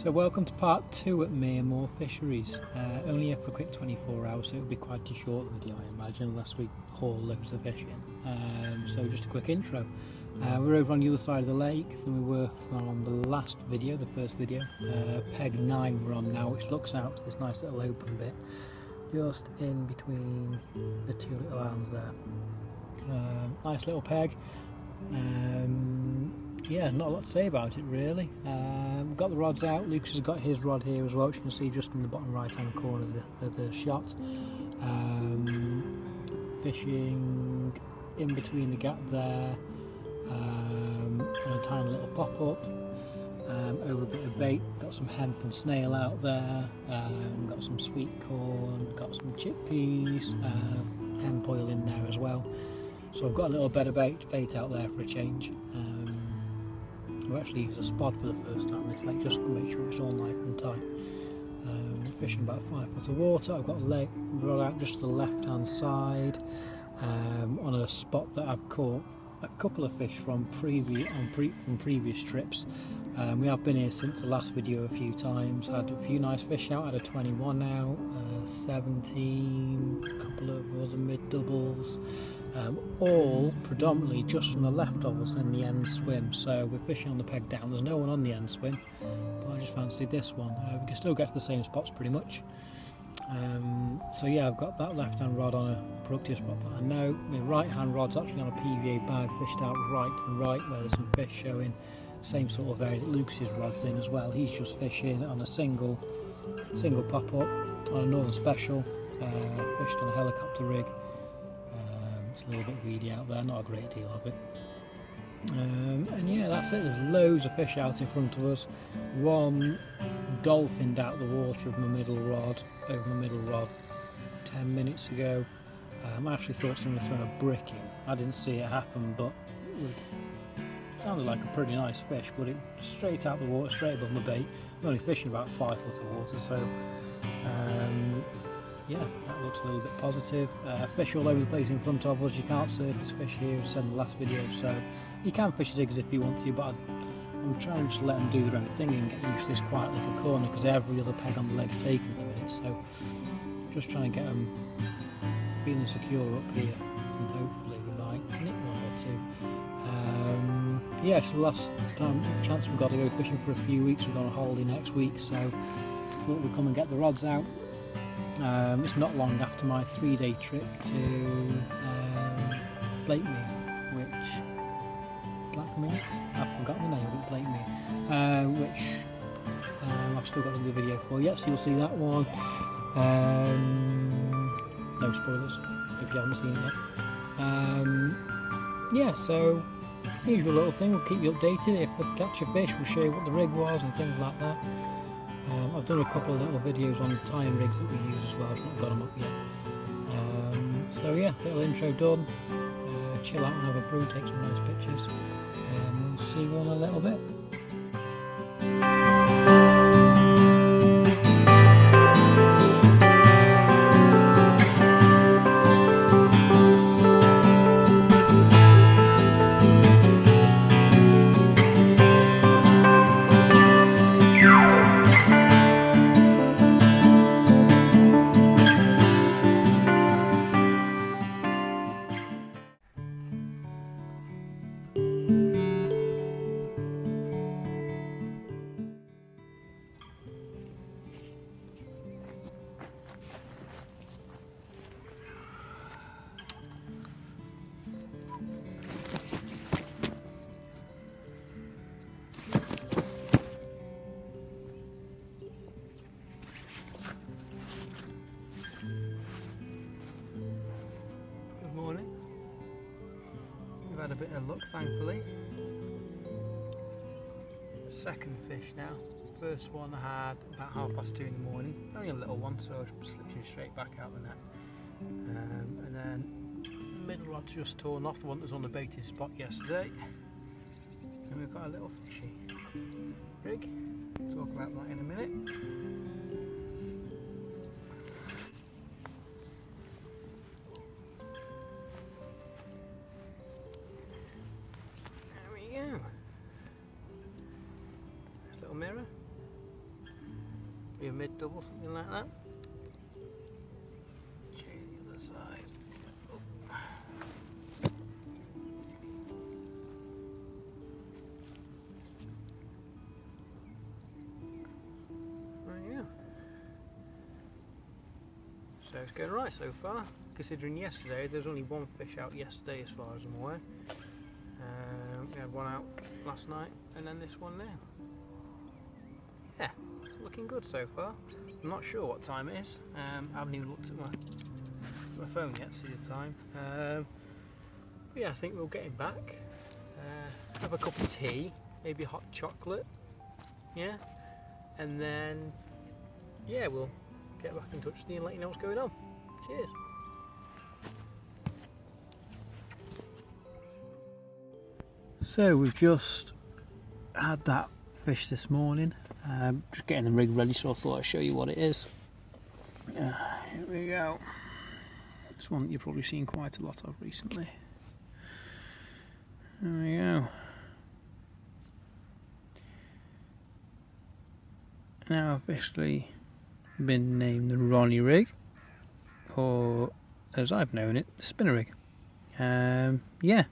So welcome to part 2 at Mere Moor Fisheries. Only here for a quick 24 hours, so it'll be quite a short video I imagine, unless we haul loads of fish in. So just a quick intro. We're over on the other side of the lake than we were from the last video, the first video. Peg 9 we're on now, which looks out to this nice little open bit, just in between the two little islands there. Nice little peg. Yeah, not a lot to say about it really. Got the rods out. Lucas has got his rod here as well, which you can see just in the bottom right hand corner of the shot. Fishing in between the gap there, on a tiny little pop up, over a bit of bait. Got some hemp and snail out there, got some sweet corn, got some chickpeas, hemp oil in there as well. So I've got a little bit of bait out there for a change. I've actually used a spot for the first time this lake just to make sure it's all nice and tight. Fishing about 5 foot of water. I've got a rod out just to the left hand side, on a spot that I've caught a couple of fish from previous trips. We have been here since the last video a few times, had a few nice fish out, had a 21 out, 17, a couple of other mid doubles. All predominantly just from the leftovers in the end swim. So we're fishing on the peg down, there's no one on the end swim, but I just fancied this one. We can still get to the same spots pretty much. So yeah, I've got that left hand rod on a productive spot that I know. My right hand rod's actually on a PVA bag, fished out right to the right where there's some fish showing. Same sort of area that Lucas's rod's in as well. He's just fishing on a single pop up on a Northern Special, fished on a helicopter rig. It's a little bit weedy out there, not a great deal of it. And yeah, that's it. There's loads of fish out in front of us. One dolphined out the water over my middle rod 10 minutes ago. I actually thought someone had thrown a brick in. I didn't see it happen, but it sounded like a pretty nice fish, but it straight out the water, straight above my bait. I'm only fishing about 5 foot of water, so yeah, that looks a little bit positive. Fish all over the place in front of us. You can't surface fish here, as I said in the last video, so you can fish zigs if you want to, but I'm trying to just let them do their own thing and get used to this quiet little corner, because every other peg on the leg's taken at the minute, so just trying to get them feeling secure up here, and hopefully we might nick one or two. Yeah, it's the last chance we've got to go fishing for a few weeks. We're going on holiday next week, so I thought we'd come and get the rods out. It's not long after my 3-day trip to I've forgotten the name of it, which I've still got to do the video for yet, so you'll see that one. No spoilers if you haven't seen it yet. Yeah, so usual little thing, we'll keep you updated. If we catch a fish, we'll show you what the rig was and things like that. I've done a couple of little videos on tying rigs that we use as well. I've not got them up yet. So yeah, little intro done. Chill out and have a brew, take some nice pictures. We'll see you in a little bit. We've had a bit of luck, thankfully. Second fish now. First one I had about 2:30 in the morning. Only a little one, so I slipped him straight back out the net. And then the middle rod's just torn off, the one that was on the baited spot yesterday. And we've got a little fishy rig. We'll talk about that in a minute. There we go. Nice little mirror. Be a mid double, something like that. Check the other side. Oh. There you go. So it's going right so far, considering yesterday there was only one fish out yesterday as far as I'm aware. We had one out last night and then this one now. Yeah, it's looking good so far. I'm not sure what time it is. I haven't even looked at my phone yet to see the time. But yeah, I think we'll get him back. Have a cup of tea, maybe hot chocolate. Yeah, and then yeah, we'll get back in touch with you and let you know what's going on. Cheers. So we've just had that fish this morning, just getting the rig ready, so I thought I'd show you what it is. Here we go. It's one that you've probably seen quite a lot of recently. There we go. Now officially been named the Ronnie rig, or as I've known it, the spinner rig. Yeah,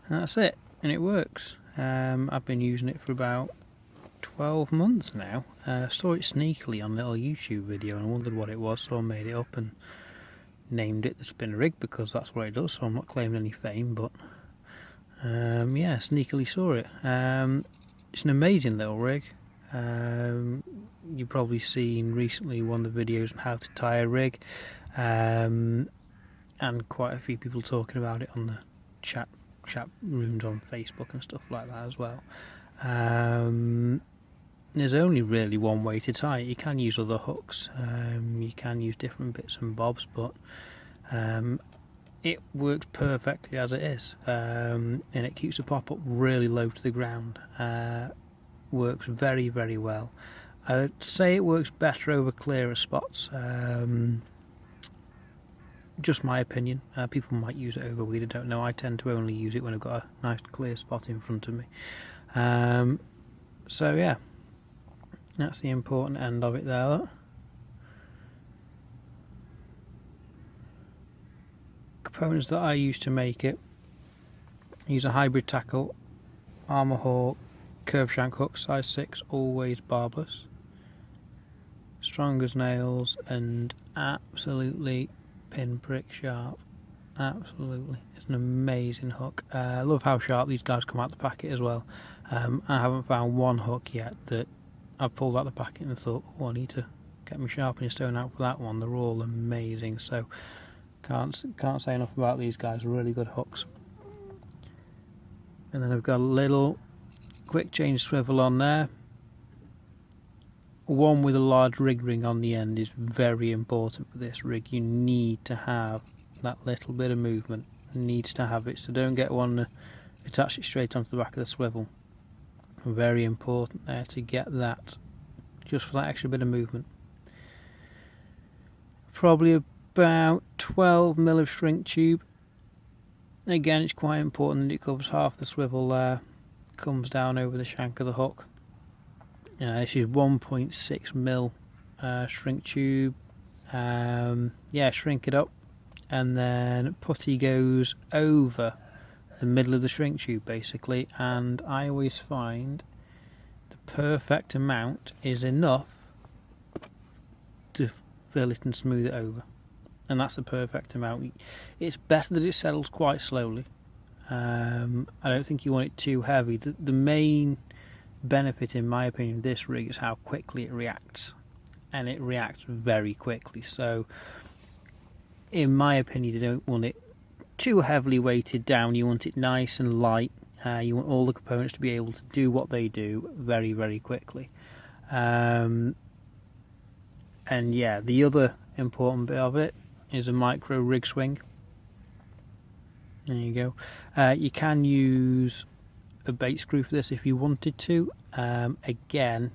that's it, and it works. I've been using it for about 12 months now. Saw it sneakily on a little YouTube video and I wondered what it was, so I made it up and named it the spinner rig because that's what it does, so I'm not claiming any fame, but yeah, sneakily saw it. It's an amazing little rig. You've probably seen recently one of the videos on how to tie a rig, and quite a few people talking about it on the chat rooms on Facebook and stuff like that as well. There's only really one way to tie it. You can use other hooks, you can use different bits and bobs, but it works perfectly as it is, and it keeps the pop up really low to the ground. Works very, very well. I'd say it works better over clearer spots. Just my opinion. People might use it over weed, I don't know. I tend to only use it when I've got a nice clear spot in front of me. So yeah, that's the important end of it there. Look. Components that I use to make it: use a hybrid tackle, Armour Hawk, curved shank hook, size 6, always barbless, strong as nails, and absolutely pinprick sharp. Absolutely, it's an amazing hook. I love how sharp these guys come out the packet as well. I haven't found one hook yet that I've pulled out the packet and thought, oh, I need to get my sharpening stone out for that one. They're all amazing, so can't say enough about these guys. Really good hooks. And then I've got a little quick change swivel on there. One with a large rig ring on the end is very important for this rig. You need to have that little bit of movement. Needs to have it, so don't get one to attach it straight onto the back of the swivel. Very important there to get that, just for that extra bit of movement. Probably about 12mm of shrink tube. Again, it's quite important that it covers half the swivel there, comes down over the shank of the hook. This is 1.6mm shrink tube. Yeah, shrink it up, and then putty goes over the middle of the shrink tube basically, and I always find the perfect amount is enough to fill it and smooth it over, and that's the perfect amount. It's better that it settles quite slowly. I don't think you want it too heavy. The main benefit, in my opinion, of this rig is how quickly it reacts, and it reacts very quickly. So in my opinion, you don't want it too heavily weighted down. You want it nice and light. You want all the components to be able to do what they do very, very quickly. And yeah, the other important bit of it is a micro rig swing. There you go. You can use a bait screw for this if you wanted to. Again,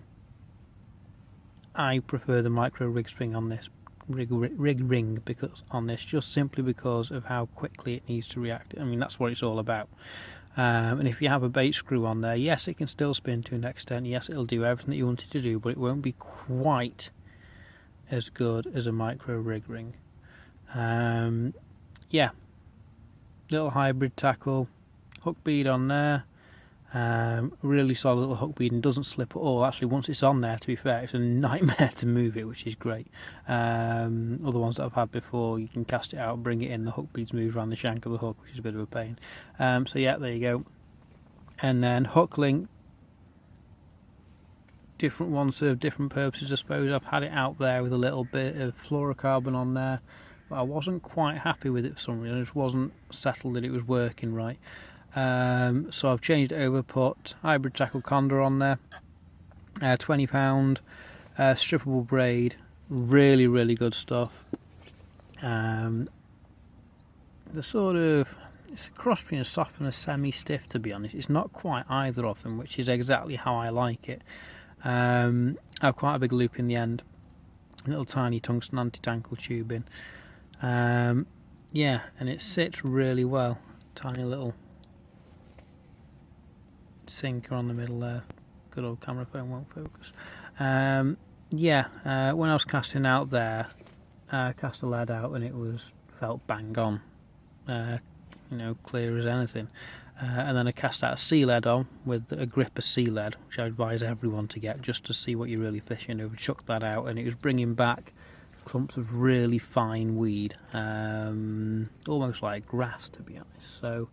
I prefer the micro rig swing on this rig ring because on this, just simply because of how quickly it needs to react. I mean, that's what it's all about. And if you have a bait screw on there, yes, it can still spin to an extent. Yes, it'll do everything that you want it to do, but it won't be quite as good as a micro rig ring. Yeah, little hybrid tackle, hook bead on there. Really solid little hook bead and doesn't slip at all. Actually, once it's on there, to be fair, it's a nightmare to move it, which is great. Other ones that I've had before, you can cast it out, bring it in, the hook beads move around the shank of the hook, which is a bit of a pain. So yeah, there you go. And then hook link, different ones serve different purposes, I suppose. I've had it out there with a little bit of fluorocarbon on there, but I wasn't quite happy with it for some reason. I just wasn't settled that it was working right. So I've changed it over, put hybrid tackle condor on there, £20, strippable braid, really good stuff. The sort of, it's a cross between a soft and a semi-stiff, to be honest. It's not quite either of them, which is exactly how I like it. I have quite a big loop in the end, little tiny tungsten anti-tankle tubing. Yeah, and it sits really well. Tiny little sinker on the middle there. Good old camera phone won't focus. Yeah, when I was casting out there, I cast the lead out and it felt bang on, clear as anything. And then I cast out a sea lead on with a gripper sea lead, which I advise everyone to get just to see what you're really fishing. I chucked that out and it was bringing back clumps of really fine weed, almost like grass, to be honest. So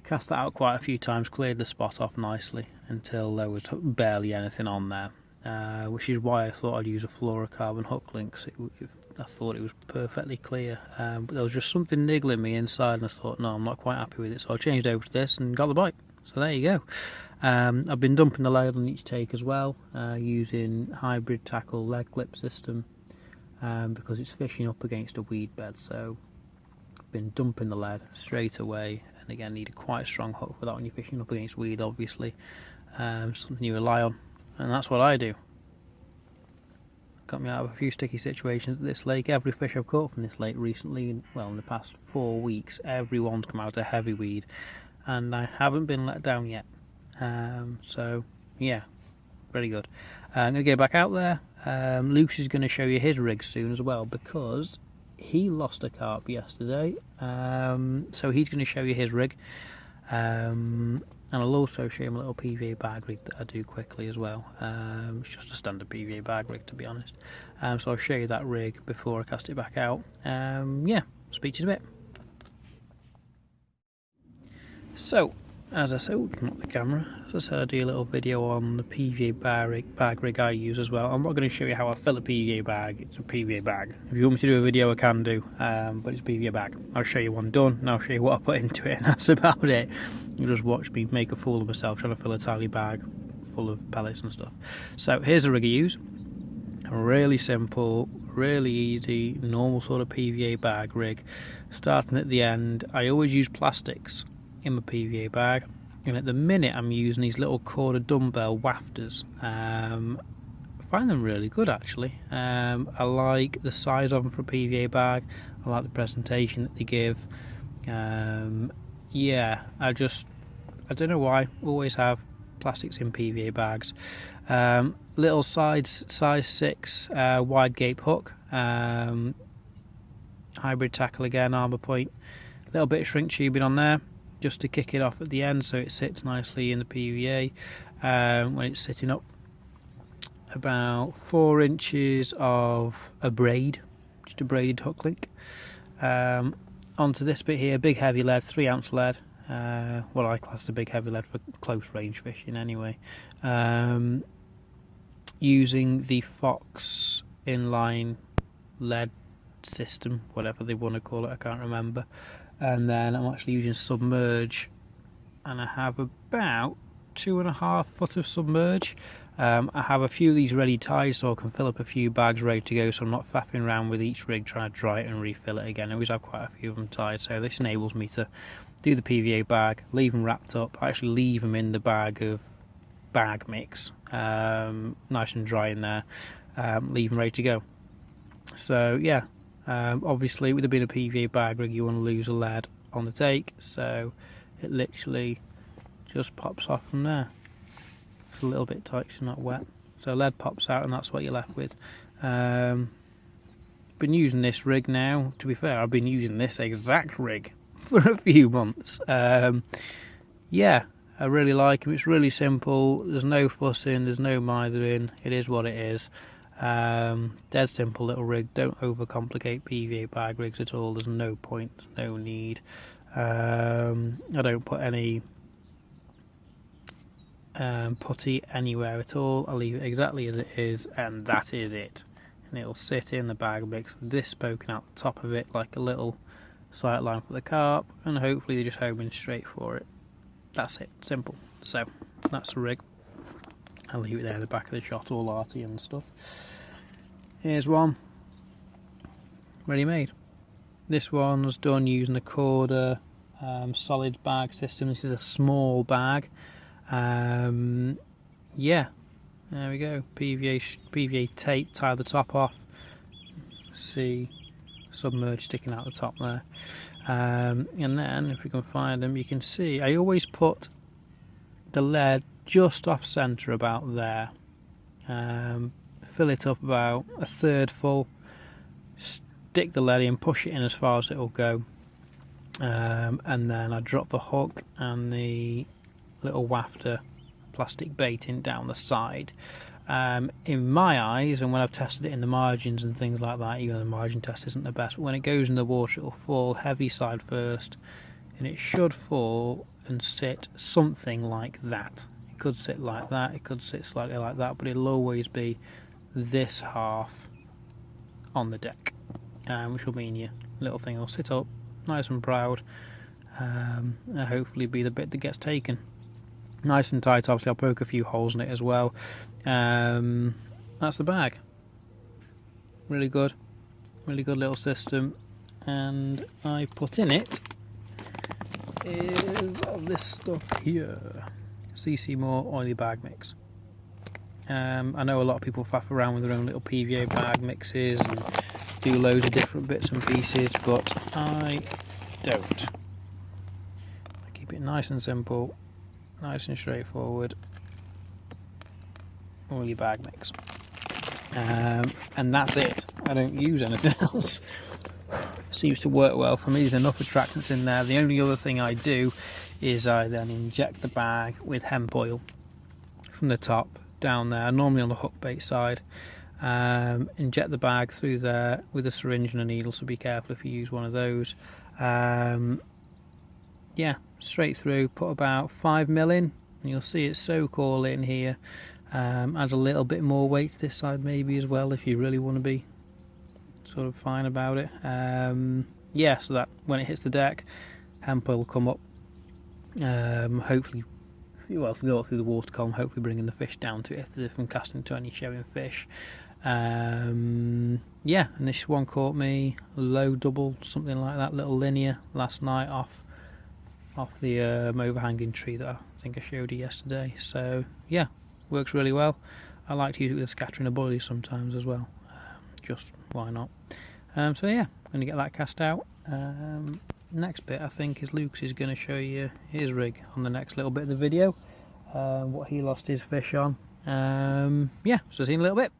cast that out quite a few times, cleared the spot off nicely until there was barely anything on there, which is why I thought I'd use a fluorocarbon hook link. I thought it was perfectly clear, but there was just something niggling me inside, and I thought, no, I'm not quite happy with it, so I changed over to this and got the bite. So there you go. I've been dumping the lead on each take as well, using hybrid tackle leg clip system, because it's fishing up against a weed bed, so I've been dumping the lead straight away. And again, need a quite strong hook for that when you're fishing up against weed, obviously. Something you rely on, and that's what I do. Got me out of a few sticky situations at this lake. Every fish I've caught from this lake recently, well, in the past 4 weeks, everyone's come out of heavy weed, and I haven't been let down yet. So yeah, very good. I'm going to get back out there. Luke's is going to show you his rig soon as well, because he lost a carp yesterday, so he's going to show you his rig, and I'll also show him a little PVA bag rig that I do quickly as well. It's just a standard PVA bag rig, to be honest. So I'll show you that rig before I cast it back out. Yeah, speak to you in a bit. So, as I said, not the camera, as I said, I do a little video on the PVA bag rig I use as well. I'm not going to show you how I fill a PVA bag. It's a PVA bag. If you want me to do a video, I can do, but it's a PVA bag. I'll show you one done, and I'll show you what I put into it, and that's about it. You just watch me make a fool of myself trying to fill a tiny bag full of pellets and stuff. So here's the rig I use. Really simple, really easy, normal sort of PVA bag rig. Starting at the end, I always use plastics in my PVA bag, and at the minute I'm using these little corded dumbbell wafters. I find them really good, actually. I like the size of them for a PVA bag. I like the presentation that they give. Yeah, I don't know why, always have plastics in PVA bags. Little size 6 wide gape hook, hybrid tackle again, armour point, little bit of shrink tubing on there just to kick it off at the end so it sits nicely in the PVA when it's sitting up. About 4 inches of a braid, just a braided hook link. Onto this bit here, big heavy lead, 3 ounce lead. Well, I class the big heavy lead for close range fishing anyway. Using the Fox inline lead system, whatever they want to call it, I can't remember. And then I'm actually using submerge, and I have about 2.5 foot of submerge. I have a few of these ready tied so I can fill up a few bags ready to go, so I'm not faffing around with each rig trying to dry it and refill it again. I always have quite a few of them tied, so this enables me to do the PVA bag, leave them wrapped up. I actually leave them in the bag of bag mix, nice and dry in there, leave them ready to go. So yeah, obviously with it being a PVA bag rig, you want to lose a lead on the take, so it literally just pops off from there. It's a little bit tight, it's not wet. So lead pops out and that's what you're left with. Been using this rig now. To be fair, I've been using this exact rig for a few months. Yeah, I really like them. It's really simple. There's no fussing, there's no mithering. It is what it is. Dead simple little rig. Don't overcomplicate PVA bag rigs at all. There's no point, no need. I don't put any putty anywhere at all. I'll leave it exactly as it is, and that is it. And it'll sit in the bag mix. This poking out the top of it like a little sight line for the carp, and hopefully they just home in straight for it. That's it, simple. So that's the rig. I'll leave it there at the back of the shot, all arty and stuff. Here's one, ready made. This one was done using a Corda solid bag system. This is a small bag. Yeah, there we go. PVA tape, tie the top off. See, submerged sticking out the top there. And then, if we can find them, you can see I always put the lead just off centre about there. Fill it up about a third full. Stick the lead in, push it in as far as it will go. And then I drop the hook and the little wafter plastic baiting down the side. In my eyes, and when I've tested it in the margins and things like that, even though the margin test isn't the best, but when it goes in the water it will fall heavy side first, and it should fall and sit something like that. It could sit like that, it could sit slightly like that, but it'll always be this half on the deck, which will mean your little thing will sit up nice and proud, and hopefully be the bit that gets taken. Nice and tight, obviously I'll poke a few holes in it as well. That's the bag. Really good little system, and I put in it is this stuff here, CC Moore oily bag mix. I know a lot of people faff around with their own little PVA bag mixes and do loads of different bits and pieces, but I don't. I keep it nice and simple, nice and straightforward. Oily bag mix, and that's it. I don't use anything else. Seems to work well for me. There's enough attractants in there. The only other thing I do is I then inject the bag with hemp oil from the top down there, normally on the hook bait side. Inject the bag through there with a syringe and a needle, so be careful if you use one of those. Yeah, straight through. Put about 5 mil in, and you'll see it soak all in here. Adds a little bit more weight to this side maybe as well, if you really want to be sort of fine about it. Yeah, so that when it hits the deck, hemp oil will come up. Hopefully, well, if we go through the water column, hopefully bringing the fish down to it if I'm casting to any showing fish. Yeah, and this one caught me low double, something like that, little linear last night off the overhanging tree that I think I showed you yesterday. So yeah, works really well. I like to use it with a scattering of boilies sometimes as well, just why not. So yeah, I'm going to get that cast out. Next bit I think is Luke's is going to show you his rig on the next little bit of the video, what he lost his fish on. Yeah, so see you in a little bit.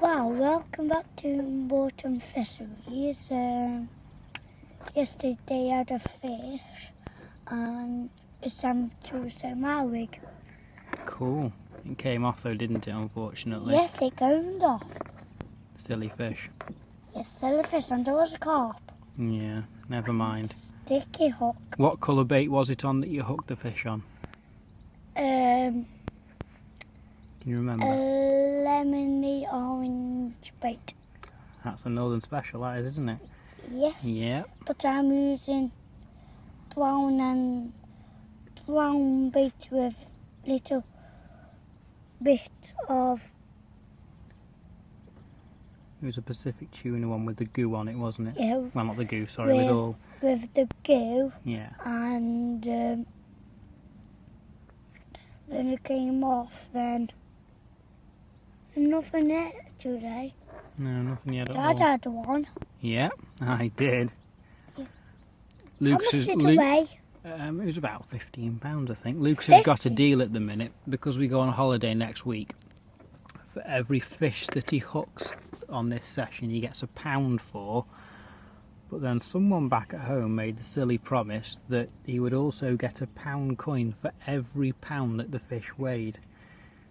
Wow, welcome back to Bottom Fisheries. Yesterday I had a fish and it's time to set my rig. Cool. It came off though, didn't it, unfortunately? Yes, it goes off. Silly fish. Yes, silly fish, and there was a carp. Yeah, never mind. Sticky hook. What colour bait was it on that you hooked the fish on? Can you remember? Lemony orange bait. That's a Northern Special, that is, isn't it? Yes. Yeah. But I'm using brown bait with little bit of. It was a Pacific tuna one with the goo on it, wasn't it? Yeah. Well, not the goo, sorry, with all. With the goo. Yeah. And then it came off. Then nothing yet today. No, nothing yet at Dad all. had one. Yeah, I did. Lucas How much is did it weigh? it was about £15, I think. Lucas has got a deal at the minute because we go on holiday next week. For every fish that he hooks on this session, he gets £1 for. But then someone back at home made the silly promise that he would also get £1 coin for every pound that the fish weighed.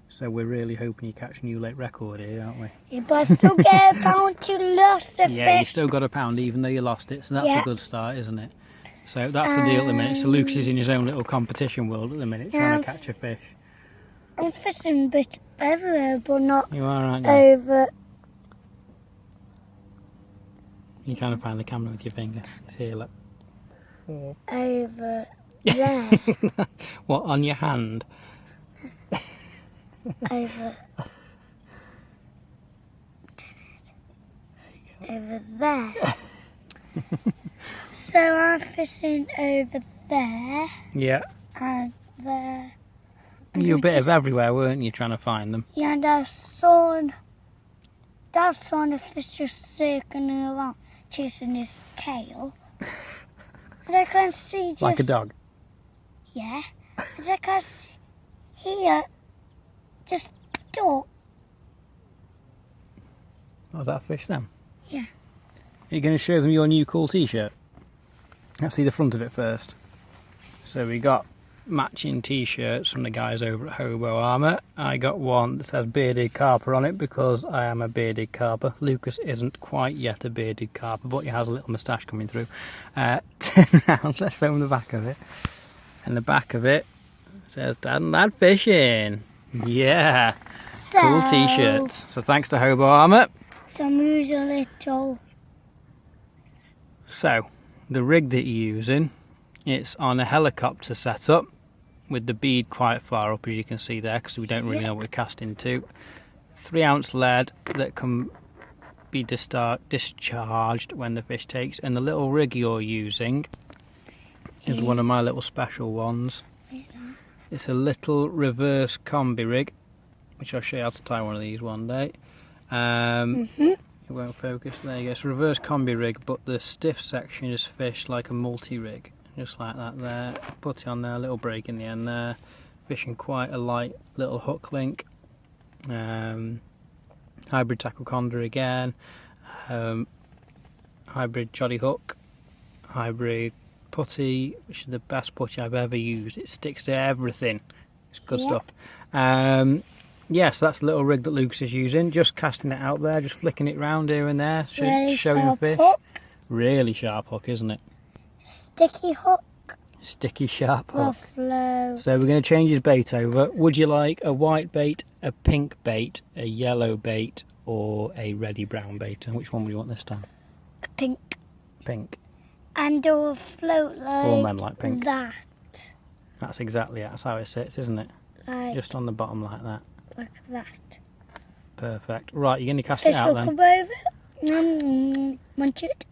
So we're really hoping you catch a new late record here, aren't we? Yeah, but I still get £1 to lost the Yeah, you fish. still got £1 even though you lost it, so that's Yeah. a good start, isn't it? So that's the deal at the minute. So Lucas is in his own little competition world at the minute, trying to catch a fish. I'm fishing a bit everywhere, but not You are, aren't you? over. You kind of find the camera with your finger. It's here, look. Over there. What, on your hand? Over. Over there. So I'm fishing over there Yeah. and there. And You were a bit just- of everywhere, weren't you, trying to find them? Yeah, and I saw a fish just circling around, chasing his tail. And I can see just... Like a dog? Yeah. And I can see here, just duck. Was that a fish then? Yeah. Are you going to show them your new cool t-shirt? Let's see the front of it first. So we got matching t-shirts from the guys over at Hobo Armour. I got one that says bearded carper on it because I am a bearded carper. Lucas isn't quite yet a bearded carper, but he has a little moustache coming through. Turn around, let's show them the back of it. And the back of it says Dad and Lad Fishing. Yeah, cool t-shirts. So thanks to Hobo Armour. Some use a little. So, the rig that you're using, it's on a helicopter setup with the bead quite far up, as you can see there, because we don't really know what we're casting to. 3-ounce lead that can be discharged when the fish takes, and the little rig you're using is one of my little special ones. What is that? It's a little reverse combi rig, which I'll show you how to tie one of these one day. It won't focus. There you go. It's a reverse combi rig, but the stiff section is fished like a multi-rig, just like that there. Put it on there, a little break in the end there. Fishing quite a light little hook link. Hybrid tackle condor again. Hybrid jolly hook. Hybrid putty, which is the best putty I've ever used. It sticks to everything. It's good stuff. Yeah, so that's the little rig that Lucas is using. Just casting it out there, just flicking it round here and there, Really showing the sharp fish. hook. Really sharp hook, isn't it? Sticky hook. Sticky sharp hook. Buffalo. So we're going to change his bait over. Would you like a white bait, a pink bait, a yellow bait, or a reddy brown bait? And which one would you want this time? Pink. Pink. And do a float like All men like pink. that. That's exactly it. That's how it sits, isn't it? Like, Just on the bottom like that. like that. Perfect. Right, you're going to cast Fish it out will then. come over. Munch it.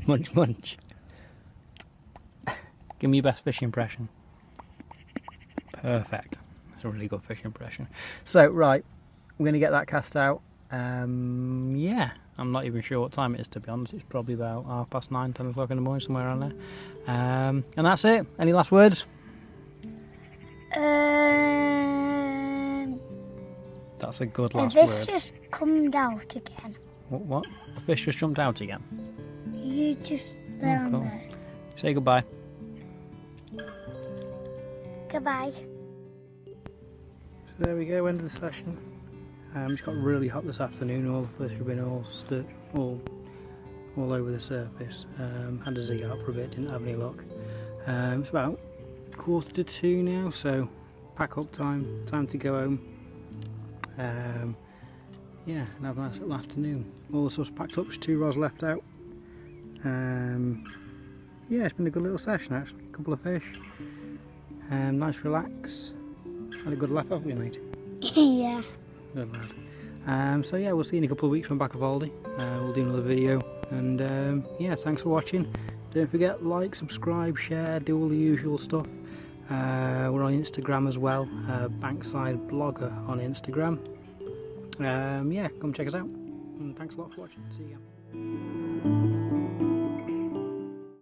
Munch, munch. Give me your best fish impression. Perfect. That's a really good fish impression. So, right, we're going to get that cast out. Yeah, I'm not even sure what time it is, to be honest. It's probably about 9:30, 10 o'clock in the morning, somewhere around there. And that's it. Any last words? That's a good last This word. just come out again. What? The fish just jumped out again. You just down cool. there. Say goodbye. Goodbye. So there we go, end of the session. It's got really hot this afternoon. All the fish have been all over the surface. Had a zig out for a bit, didn't have any luck. It's about 1:45 now, so pack up time to go home. Yeah, and have a nice little afternoon. All the stuff's packed up, there's 2 rods left out. Yeah, it's been a good little session actually. A couple of fish. Nice relax. Had a good laugh, haven't we, mate? Yeah. Good lad. So yeah, we'll see you in a couple of weeks from back of Aldi. We'll do another video. And yeah, thanks for watching. Don't forget, like, subscribe, share, do all the usual stuff. We're on Instagram as well. Bankside Blogger on Instagram. Yeah, come check us out. And thanks a lot for watching. See you.